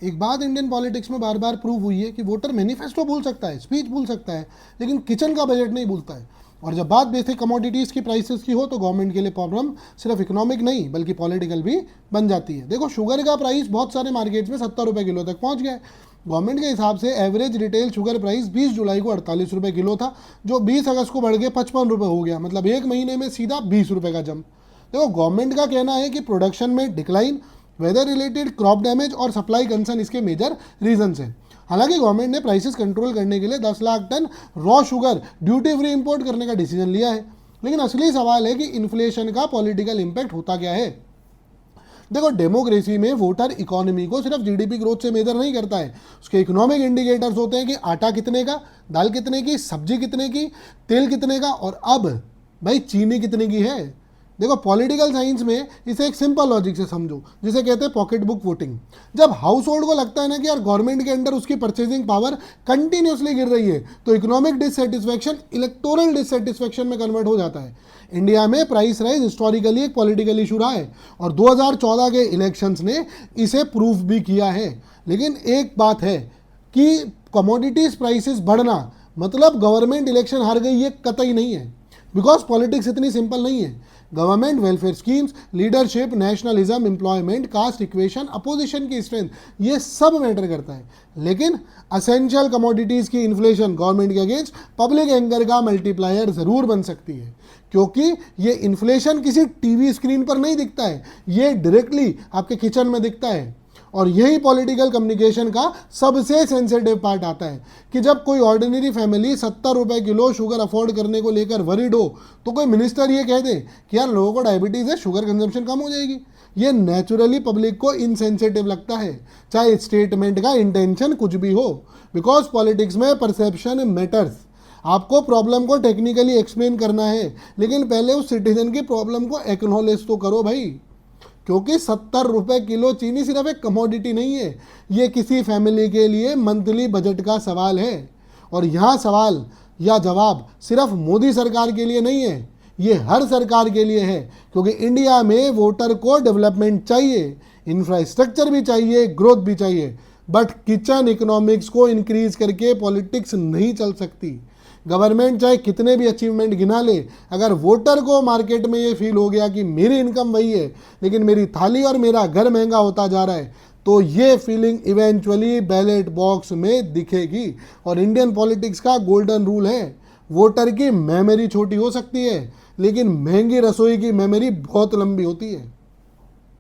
एक बात Indian politics में बार बार प्रूव हुई है कि वोटर मैनिफेस्टो भूल सकता है, स्पीच भूल सकता है, लेकिन किचन का बजट नहीं भूलता है। और जब बात बेसिक कमोडिटीज़ की प्राइसेस की हो तो गवर्नमेंट के लिए प्रॉब्लम सिर्फ इकोनॉमिक नहीं बल्कि पॉलिटिकल भी बन जाती है। देखो, शुगर का प्राइस बहुत सारे मार्केट्स में 70 रुपये किलो तक पहुंच गया है। गवर्नमेंट के हिसाब से एवरेज रिटेल शुगर प्राइस 20 जुलाई को 48 रुपये किलो था, जो 20 अगस्त को बढ़ के 55 रुपये हो गया। मतलब एक महीने में सीधा 20 रुपये का जंप। देखो, गवर्नमेंट का कहना है कि प्रोडक्शन में decline, weather related crop damage और सप्लाई कंसर्न इसके मेजर रीजंस हैं। हालांकि गवर्नमेंट ने प्राइसेस कंट्रोल करने के लिए 10 lakh tonne raw sugar duty free import करने का डिसीजन लिया है। लेकिन असली सवाल है कि इन्फ्लेशन का पॉलिटिकल इंपैक्ट होता क्या है। देखो, डेमोक्रेसी में वोटर इकोनॉमी को सिर्फ जीडीपी ग्रोथ से मेजर नहीं करता है। उसके इकोनॉमिक इंडिकेटर्स होते हैं कि आटा कितने का, दाल कितने की, सब्जी कितने की, तेल कितने का, और अब भाई चीनी कितने की है। देखो, पॉलिटिकल साइंस में इसे एक सिंपल लॉजिक से समझो, जिसे कहते हैं पॉकेट बुक वोटिंग। जब हाउस होल्ड को लगता है ना कि यार गवर्नमेंट के अंडर उसकी परचेजिंग पावर कंटिन्यूसली गिर रही है, तो इकोनॉमिक डिससेटिस्फैक्शन इलेक्टोरल डिससेटिस्फैक्शन में कन्वर्ट हो जाता है। इंडिया में प्राइस राइज हिस्टोरिकली एक पॉलिटिकल इशू रहा है और 2014 के इलेक्शंस ने इसे प्रूफ भी किया है। लेकिन एक बात है कि कमोडिटीज प्राइसेस बढ़ना मतलब गवर्नमेंट इलेक्शन हार गई, ये कतई नहीं है। बिकॉज पॉलिटिक्स इतनी सिंपल नहीं है। Government, welfare schemes, leadership, nationalism, employment, cast equation, opposition की स्ट्रेंथ, ये सब मैटर करता है। लेकिन असेंशियल कमोडिटीज की इन्फ्लेशन गवर्नमेंट के अगेंस्ट पब्लिक एंगर का मल्टीप्लायर जरूर बन सकती है, क्योंकि ये इन्फ्लेशन किसी टीवी स्क्रीन पर नहीं दिखता है, ये डायरेक्टली आपके किचन में दिखता है। और यही पॉलिटिकल कम्युनिकेशन का सबसे सेंसिटिव पार्ट आता है कि जब कोई ऑर्डिनरी फैमिली 70 रुपये किलो शुगर अफोर्ड करने को लेकर वरीड हो, तो कोई मिनिस्टर ये कह दे कि यार लोगों को डायबिटीज़ है, शुगर कंजम्पशन कम हो जाएगी। ये नेचुरली पब्लिक को इनसेंसिटिव लगता है, चाहे स्टेटमेंट का इंटेंशन कुछ भी हो। बिकॉज पॉलिटिक्स में परसेप्शन मैटर्स। आपको प्रॉब्लम को टेक्निकली एक्सप्लेन करना है, लेकिन पहले उस सिटीजन की प्रॉब्लम को एक्नॉलेज तो करो भाई। क्योंकि 70 रुपये किलो चीनी सिर्फ एक कमोडिटी नहीं है, ये किसी फैमिली के लिए मंथली बजट का सवाल है। और यहाँ सवाल या जवाब सिर्फ मोदी सरकार के लिए नहीं है, ये हर सरकार के लिए है। क्योंकि इंडिया में वोटर को डेवलपमेंट चाहिए, इंफ्रास्ट्रक्चर भी चाहिए, ग्रोथ भी चाहिए, बट किचन इकोनॉमिक्स को इंक्रीज करके पॉलिटिक्स नहीं चल सकती। गवर्नमेंट चाहे कितने भी अचीवमेंट गिना ले, अगर वोटर को मार्केट में ये फील हो गया कि मेरी इनकम वही है लेकिन मेरी थाली और मेरा घर महंगा होता जा रहा है, तो ये फीलिंग इवेंचुअली बैलेट बॉक्स में दिखेगी। और इंडियन पॉलिटिक्स का गोल्डन रूल है, वोटर की मेमोरी छोटी हो सकती है लेकिन महंगी रसोई की मेमोरी बहुत लंबी होती है।